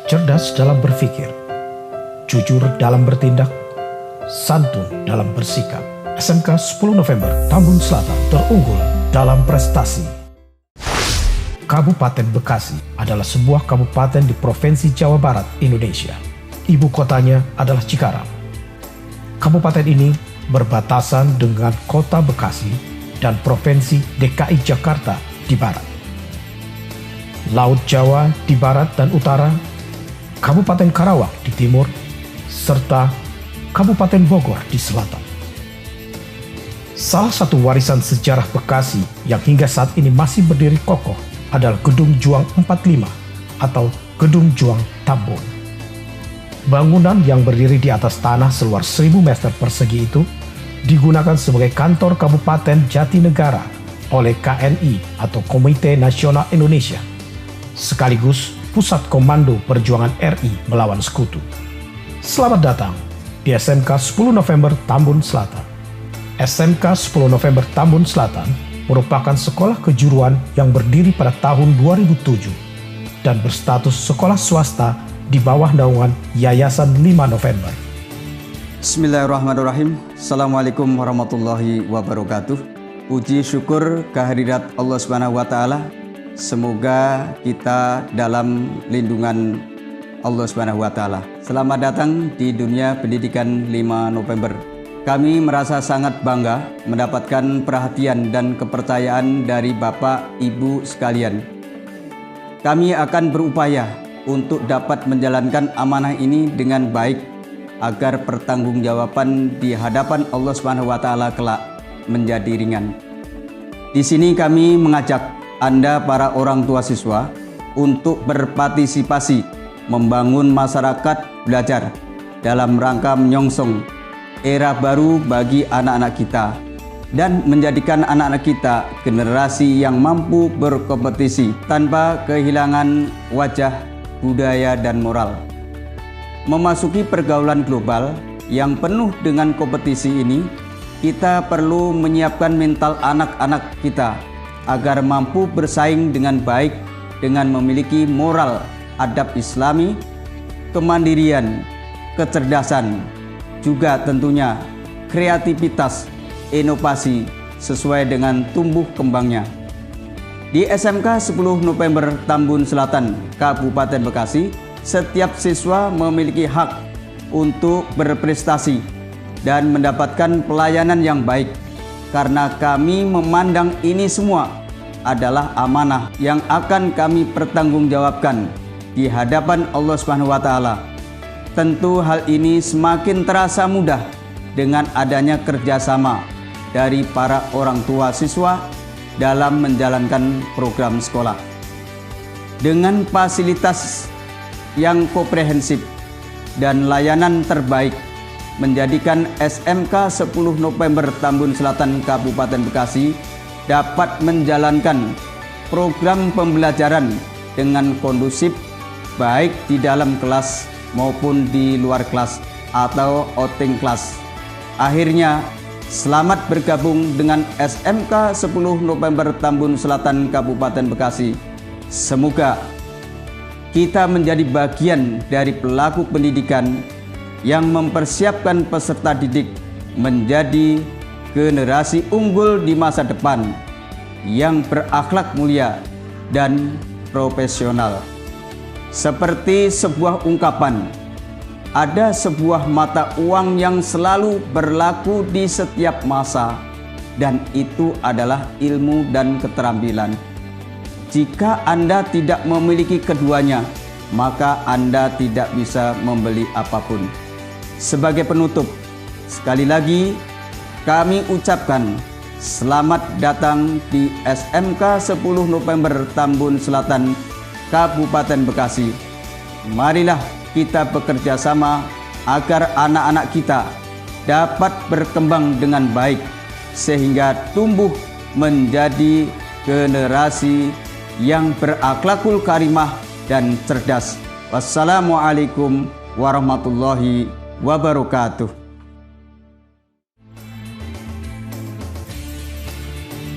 cerdas dalam berpikir, jujur dalam bertindak, santun dalam bersikap. SMK 10 November Tambun Selatan terunggul dalam prestasi. Kabupaten Bekasi adalah sebuah kabupaten di Provinsi Jawa Barat, Indonesia. Ibu kotanya adalah Cikarang. Kabupaten ini berbatasan dengan Kota Bekasi dan Provinsi DKI Jakarta di barat. Laut Jawa di barat dan utara, Kabupaten Karawang di timur, serta Kabupaten Bogor di selatan. Salah satu warisan sejarah Bekasi yang hingga saat ini masih berdiri kokoh adalah Gedung Juang 45 atau Gedung Juang Tambun. Bangunan yang berdiri di atas tanah seluas 1000 meter persegi itu digunakan sebagai kantor Kabupaten Jatinegara oleh KNI atau Komite Nasional Indonesia, sekaligus pusat komando perjuangan RI melawan sekutu. Selamat datang di SMK 10 November Tambun Selatan. SMK 10 November Tambun Selatan merupakan sekolah kejuruan yang berdiri pada tahun 2007 dan berstatus sekolah swasta di bawah naungan Yayasan 5 November. Bismillahirrahmanirrahim. Assalamualaikum warahmatullahi wabarakatuh. Puji syukur kehadirat Allah Subhanahu wa taala. Semoga kita dalam lindungan Allah Subhanahu wa taala. Selamat datang di dunia pendidikan 5 November. Kami merasa sangat bangga mendapatkan perhatian dan kepercayaan dari Bapak Ibu sekalian. Kami akan berupaya untuk dapat menjalankan amanah ini dengan baik agar pertanggungjawaban di hadapan Allah Subhanahu wa taala kelak menjadi ringan. Di sini kami mengajak Anda para orang tua siswa untuk berpartisipasi membangun masyarakat belajar dalam rangka menyongsong era baru bagi anak-anak kita dan menjadikan anak-anak kita generasi yang mampu berkompetisi tanpa kehilangan wajah, budaya, dan moral. Memasuki pergaulan global yang penuh dengan kompetisi ini, kita perlu menyiapkan mental anak-anak kita agar mampu bersaing dengan baik dengan memiliki moral, adab Islami, kemandirian, kecerdasan, juga tentunya kreativitas, inovasi sesuai dengan tumbuh kembangnya. Di SMK 10 November Tambun Selatan, Kabupaten Bekasi, setiap siswa memiliki hak untuk berprestasi dan mendapatkan pelayanan yang baik karena kami memandang ini semua adalah amanah yang akan kami pertanggungjawabkan di hadapan Allah Subhanahu wa taala. Tentu hal ini semakin terasa mudah dengan adanya kerjasama dari para orang tua siswa dalam menjalankan program sekolah. Dengan fasilitas yang komprehensif dan layanan terbaik, menjadikan SMK 10 November Tambun Selatan Kabupaten Bekasi dapat menjalankan program pembelajaran dengan kondusif baik di dalam kelas maupun di luar kelas atau outing kelas. Akhirnya, selamat bergabung dengan SMK 10 November Tambun Selatan Kabupaten Bekasi. Semoga kita menjadi bagian dari pelaku pendidikan yang mempersiapkan peserta didik menjadi generasi unggul di masa depan yang berakhlak mulia dan profesional. Seperti sebuah ungkapan, ada sebuah mata uang yang selalu berlaku di setiap masa, dan itu adalah ilmu dan keterampilan. Jika Anda tidak memiliki keduanya, maka Anda tidak bisa membeli apapun. Sebagai penutup, sekali lagi kami ucapkan selamat datang di SMK 10 November Tambun Selatan, Kabupaten Bekasi. Marilah kita bekerja sama agar anak-anak kita dapat berkembang dengan baik sehingga tumbuh menjadi generasi yang berakhlakul karimah dan cerdas. Wassalamualaikum warahmatullahi wabarakatuh.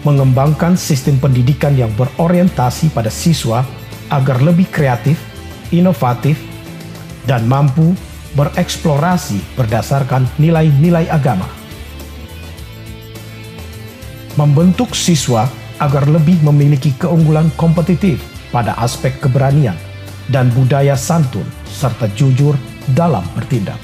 Mengembangkan sistem pendidikan yang berorientasi pada siswa agar lebih kreatif, inovatif, dan mampu bereksplorasi berdasarkan nilai-nilai agama. Membentuk siswa agar lebih memiliki keunggulan kompetitif pada aspek keberanian dan budaya santun serta jujur dalam bertindak.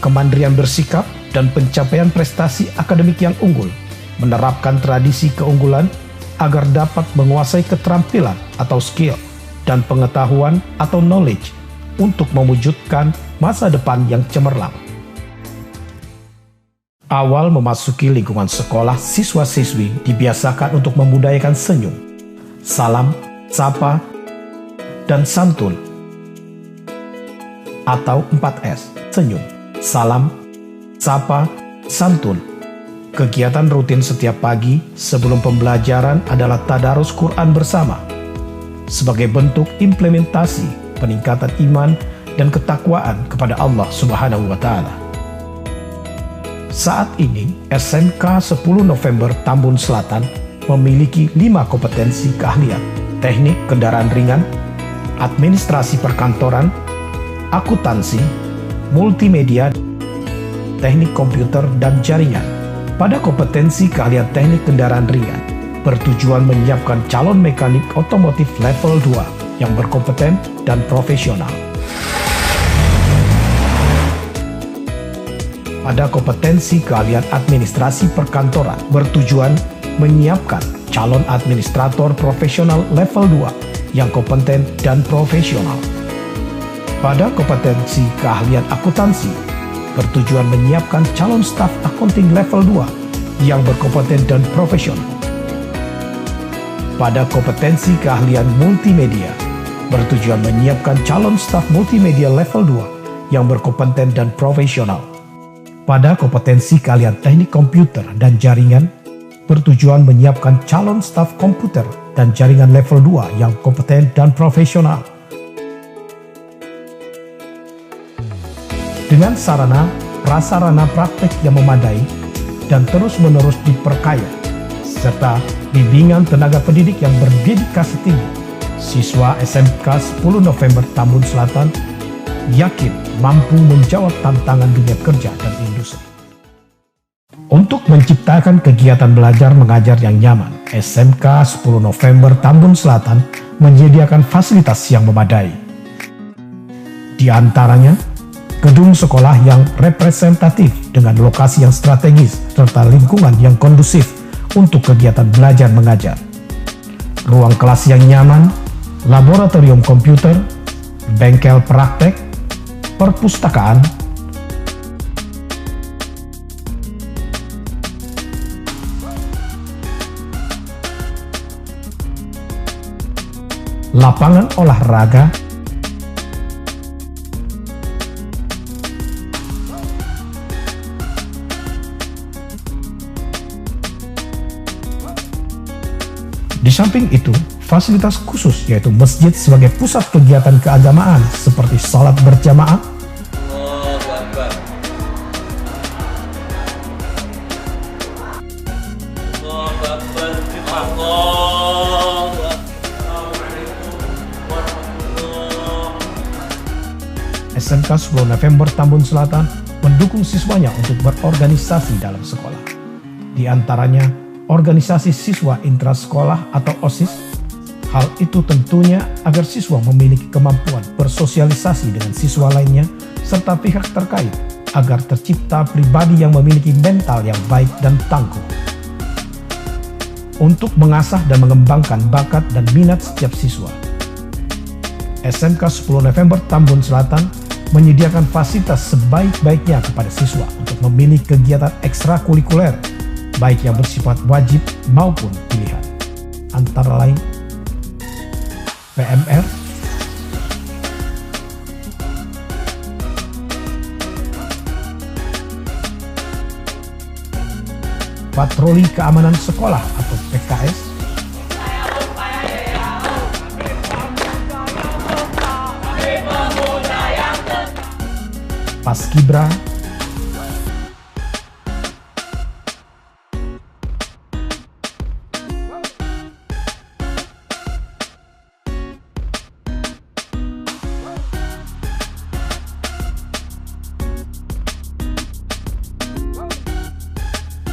Kemandirian bersikap dan pencapaian prestasi akademik yang unggul menerapkan tradisi keunggulan agar dapat menguasai keterampilan atau skill dan pengetahuan atau knowledge untuk mewujudkan masa depan yang cemerlang. Awal memasuki lingkungan sekolah, siswa-siswi dibiasakan untuk membudayakan senyum, salam, sapa, dan santun atau 4S, senyum, salam, sapa, santun. Kegiatan rutin setiap pagi sebelum pembelajaran adalah tadarus Quran bersama sebagai bentuk implementasi peningkatan iman dan ketakwaan kepada Allah Subhanahu wa Ta'ala. Saat ini, SMK 10 November Tambun Selatan memiliki 5 kompetensi keahlian: teknik kendaraan ringan, administrasi perkantoran, akuntansi, multimedia, teknik komputer, dan jaringan. Pada kompetensi keahlian teknik kendaraan ringan, bertujuan menyiapkan calon mekanik otomotif level 2 yang berkompeten dan profesional. Pada kompetensi keahlian administrasi perkantoran, bertujuan menyiapkan calon administrator profesional level 2 yang kompeten dan profesional. Pada kompetensi keahlian akuntansi, bertujuan menyiapkan calon staf accounting level 2 yang berkompeten dan profesional. Pada kompetensi keahlian multimedia, bertujuan menyiapkan calon staf multimedia level 2 yang berkompeten dan profesional. Pada kompetensi keahlian teknik komputer dan jaringan, bertujuan menyiapkan calon staf komputer dan jaringan level 2 yang kompeten dan profesional. Dengan sarana prasarana praktek yang memadai dan terus-menerus diperkaya, serta bimbingan tenaga pendidik yang berdedikasi tinggi, siswa SMK 10 November Tambun Selatan yakin mampu menjawab tantangan dunia kerja dan industri. Untuk menciptakan kegiatan belajar mengajar yang nyaman, SMK 10 November Tambun Selatan menyediakan fasilitas yang memadai. Di antaranya, gedung sekolah yang representatif dengan lokasi yang strategis serta lingkungan yang kondusif untuk kegiatan belajar mengajar, ruang kelas yang nyaman, laboratorium komputer, bengkel praktek, perpustakaan, lapangan olahraga, di samping itu, fasilitas khusus yaitu masjid sebagai pusat kegiatan keagamaan seperti salat berjamaah, SMK 10 November Tambun Selatan mendukung siswanya untuk berorganisasi dalam sekolah. Di antaranya, organisasi siswa intrasekolah atau OSIS. Hal itu tentunya agar siswa memiliki kemampuan bersosialisasi dengan siswa lainnya serta pihak terkait agar tercipta pribadi yang memiliki mental yang baik dan tangguh. Untuk mengasah dan mengembangkan bakat dan minat setiap siswa, SMK 10 November Tambun Selatan menyediakan fasilitas sebaik-baiknya kepada siswa untuk memilih kegiatan ekstrakurikuler, baik yang bersifat wajib maupun pilihan. Antara lain, PMR, Patroli Keamanan Sekolah atau PKS, Paskibra,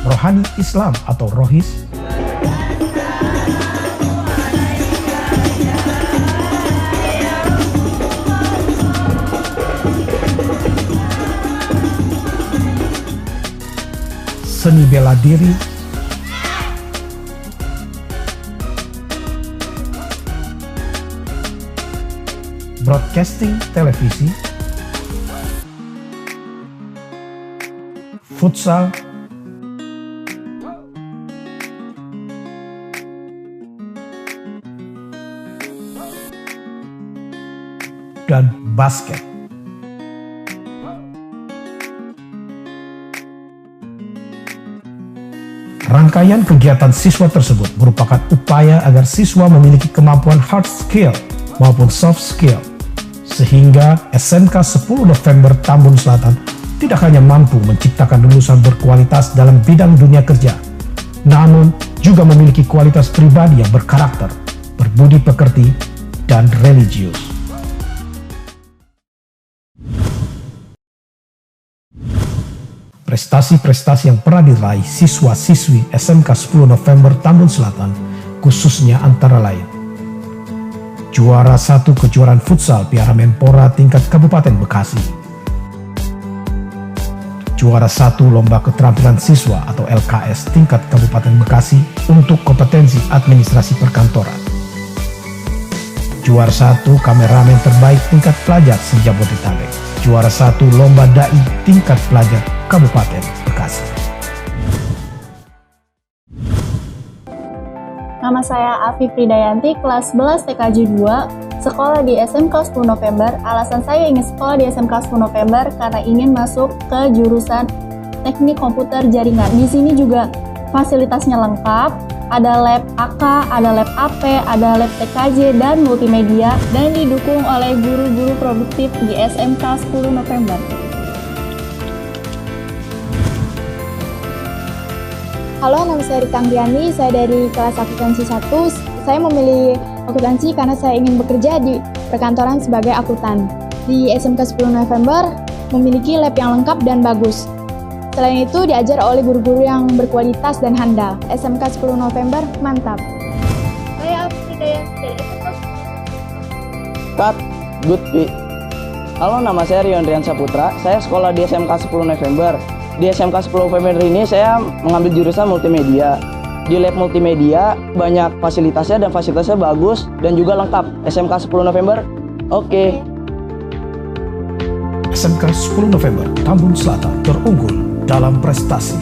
Rohani Islam atau Rohis, seni bela diri, broadcasting televisi, futsal, dan basket. Rangkaian kegiatan siswa tersebut merupakan upaya agar siswa memiliki kemampuan hard skill maupun soft skill, sehingga SMK 10 November Tambun Selatan tidak hanya mampu menciptakan lulusan berkualitas dalam bidang dunia kerja, namun juga memiliki kualitas pribadi yang berkarakter, berbudi pekerti, dan religius. Prestasi-prestasi yang pernah diraih siswa-siswi SMK 10 November Tambun Selatan khususnya antara lain: juara 1 kejuaraan futsal Piala Menpora tingkat Kabupaten Bekasi, juara 1 lomba keterampilan siswa atau LKS tingkat Kabupaten Bekasi untuk kompetensi administrasi perkantoran, juara 1 kameramen terbaik tingkat pelajar se-Jabodetabek, juara 1 lomba dai tingkat pelajar Kabupaten Bekasi. Nama saya Afi Pridayanti, kelas 11 TKJ 2, sekolah di SMK 10 November. Alasan saya ingin sekolah di SMK 10 November karena ingin masuk ke jurusan Teknik Komputer Jaringan. Di sini juga fasilitasnya lengkap, ada lab AK, ada lab AP, ada lab TKJ dan multimedia, dan didukung oleh guru-guru produktif di SMK 10 November. Halo, nama saya Rita Anggiani, saya dari kelas akuntansi 1. Saya memilih akuntansi karena saya ingin bekerja di perkantoran sebagai akuntan. Di SMK 10 November memiliki lab yang lengkap dan bagus. Selain itu diajar oleh guru-guru yang berkualitas dan handal. SMK 10 November mantap. Saya Afi Pridayanti dari SMK 10 Cut, good pi. Halo, nama saya Riondrian Saputra. Saya sekolah di SMK 10 November. Di SMK 10 November ini saya mengambil jurusan multimedia. Di lab multimedia banyak fasilitasnya dan fasilitasnya bagus dan juga lengkap. SMK 10 November, oke. SMK 10 November Tambun Selatan terunggul dalam prestasi.